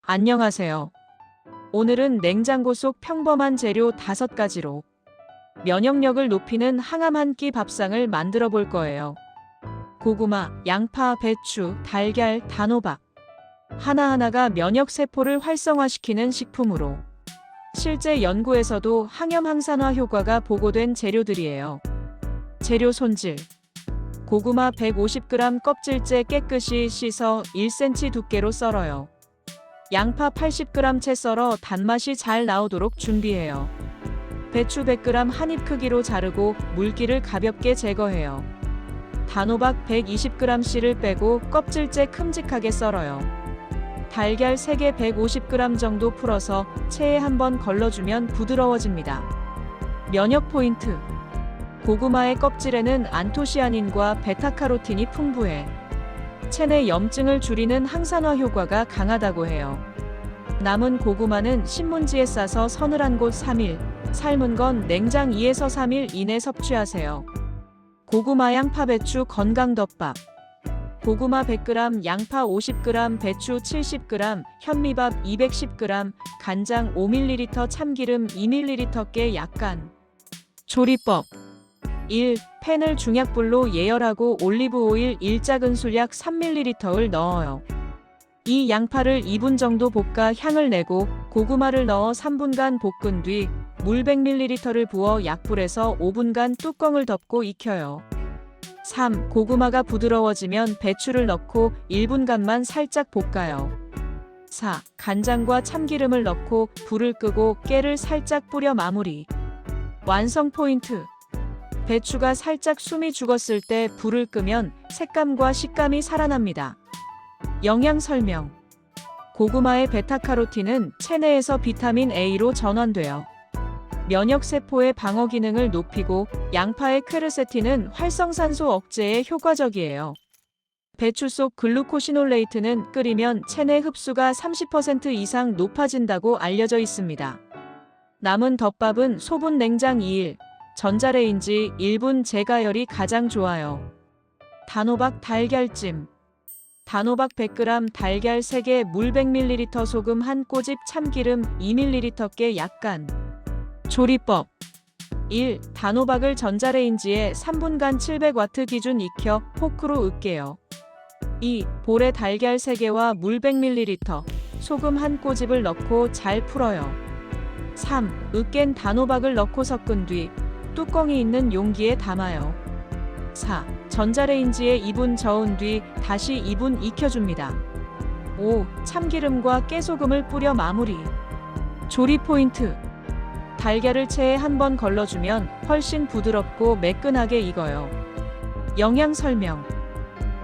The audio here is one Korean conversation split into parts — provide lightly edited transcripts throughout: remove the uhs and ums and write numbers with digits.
안녕하세요. 오늘은 냉장고 속 평범한 재료 5가지로 면역력을 높이는 항암 한 끼 밥상을 만들어 볼 거예요. 고구마, 양파, 배추, 달걀, 단호박. 하나하나가 면역 세포를 활성화시키는 식품으로 실제 연구에서도 항염 항산화 효과가 보고된 재료들이에요. 재료 손질. 고구마 150g 껍질째 깨끗이 씻어 1cm 두께로 썰어요. 양파 80g 채 썰어 단맛이 잘 나오도록 준비해요. 배추 100g 한 입 크기로 자르고 물기를 가볍게 제거해요. 단호박 120g씨를 빼고 껍질째 큼직하게 썰어요. 달걀 3개 150g 정도 풀어서 체에 한번 걸러주면 부드러워집니다. 면역 포인트. 고구마의 껍질에는 안토시아닌과 베타카로틴이 풍부해 체내 염증을 줄이는 항산화 효과가 강하다고 해요. 남은 고구마는 신문지에 싸서 서늘한 곳 3일, 삶은 건 냉장 2에서 3일 이내 섭취하세요. 고구마 양파 배추 건강덮밥. 고구마 100g, 양파 50g, 배추 70g, 현미밥 210g, 간장 5ml, 참기름 2ml 깨 약간. 조리법. 1. 팬을 중약불로 예열하고 올리브오일 1작은술 3ml를 넣어요. 2. 양파를 2분 정도 볶아 향을 내고 고구마를 넣어 3분간 볶은 뒤 물 100ml를 부어 약불에서 5분간 뚜껑을 덮고 익혀요. 3. 고구마가 부드러워지면 배추를 넣고 1분간만 살짝 볶아요. 4. 간장과 참기름을 넣고 불을 끄고 깨를 살짝 뿌려 마무리. 완성 포인트. 배추가 살짝 숨이 죽었을 때 불을 끄면 색감과 식감이 살아납니다. 영양 설명. 고구마의 베타카로틴은 체내에서 비타민 A로 전환되어 면역세포의 방어 기능을 높이고 양파의 퀘르세틴은 활성산소 억제에 효과적이에요. 배추 속 글루코시놀레이트는 끓이면 체내 흡수가 30% 이상 높아진다고 알려져 있습니다. 남은 덮밥은 소분 냉장 2일, 전자레인지 1분 재가열이 가장 좋아요. 단호박 달걀찜. 단호박 100g, 달걀 3개, 물 100ml, 소금 한 꼬집, 참기름 2ml 깨 약간. 조리법. 1. 단호박을 전자레인지에 3분간 700W 기준 익혀 포크로 으깨요. 2. 볼에 달걀 3개와 물 100ml, 소금 한 꼬집을 넣고 잘 풀어요. 3. 으깬 단호박을 넣고 섞은 뒤 뚜껑이 있는 용기에 담아요. 4. 전자레인지에 2분 저은 뒤 다시 2분 익혀줍니다. 5. 참기름과 깨소금을 뿌려 마무리. 조리 포인트. 달걀을 체에 한번 걸러주면 훨씬 부드럽고 매끈하게 익어요. 영양 설명.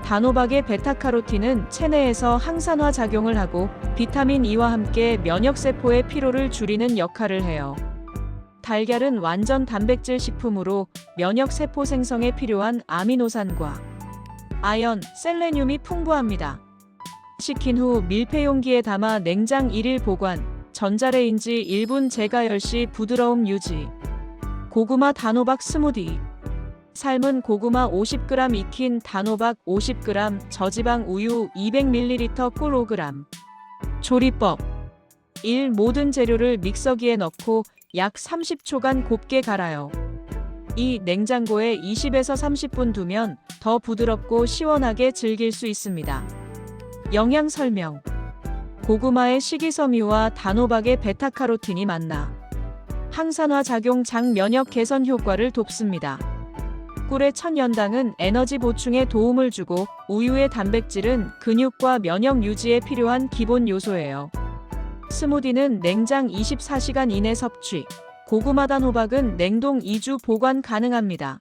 단호박의 베타카로틴은 체내에서 항산화 작용을 하고 비타민 E와 함께 면역세포의 피로를 줄이는 역할을 해요. 달걀은 완전 단백질 식품으로 면역세포 생성에 필요한 아미노산과 아연, 셀레늄이 풍부합니다. 식힌 후 밀폐용기에 담아 냉장 1일 보관, 전자레인지 1분 재가열 시 부드러움 유지. 고구마 단호박 스무디. 삶은 고구마 50g, 익힌 단호박 50g, 저지방 우유 200ml, 꿀 5g. 조리법. 1. 모든 재료를 믹서기에 넣고 약 30초간 곱게 갈아요. 2. 냉장고에 20에서 30분 두면 더 부드럽고 시원하게 즐길 수 있습니다. 영양 설명. 고구마의 식이섬유와 단호박의 베타카로틴이 만나 항산화 작용 장 면역 개선 효과를 돕습니다. 꿀의 천연당은 에너지 보충에 도움을 주고 우유의 단백질은 근육과 면역 유지에 필요한 기본 요소예요. 스무디는 냉장 24시간 이내 섭취, 고구마 단호박은 냉동 2주 보관 가능합니다.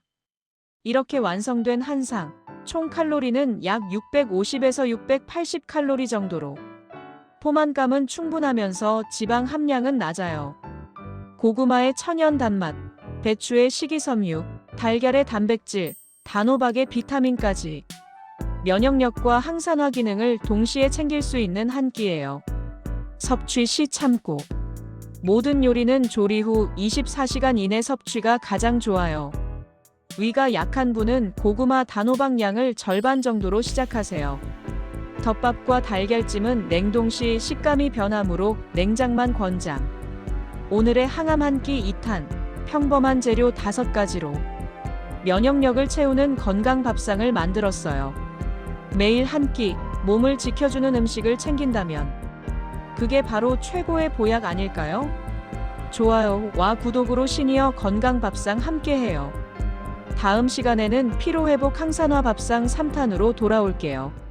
이렇게 완성된 한 상, 총 칼로리는 약 650에서 680 칼로리 정도로 포만감은 충분하면서 지방 함량은 낮아요. 고구마의 천연 단맛, 배추의 식이섬유, 달걀의 단백질, 단호박의 비타민까지 면역력과 항산화 기능을 동시에 챙길 수 있는 한 끼예요. 섭취 시 참고. 모든 요리는 조리 후 24시간 이내 섭취가 가장 좋아요. 위가 약한 분은 고구마 단호박 양을 절반 정도로 시작하세요. 덮밥과 달걀찜은 냉동 시 식감이 변하므로 냉장만 권장. 오늘의 항암 한 끼 2탄, 평범한 재료 5가지로 면역력을 채우는 건강 밥상을 만들었어요. 매일 한 끼, 몸을 지켜주는 음식을 챙긴다면 그게 바로 최고의 보약 아닐까요? 좋아요와 구독으로 시니어 건강 밥상 함께해요. 다음 시간에는 피로회복 항산화 밥상 3탄으로 돌아올게요.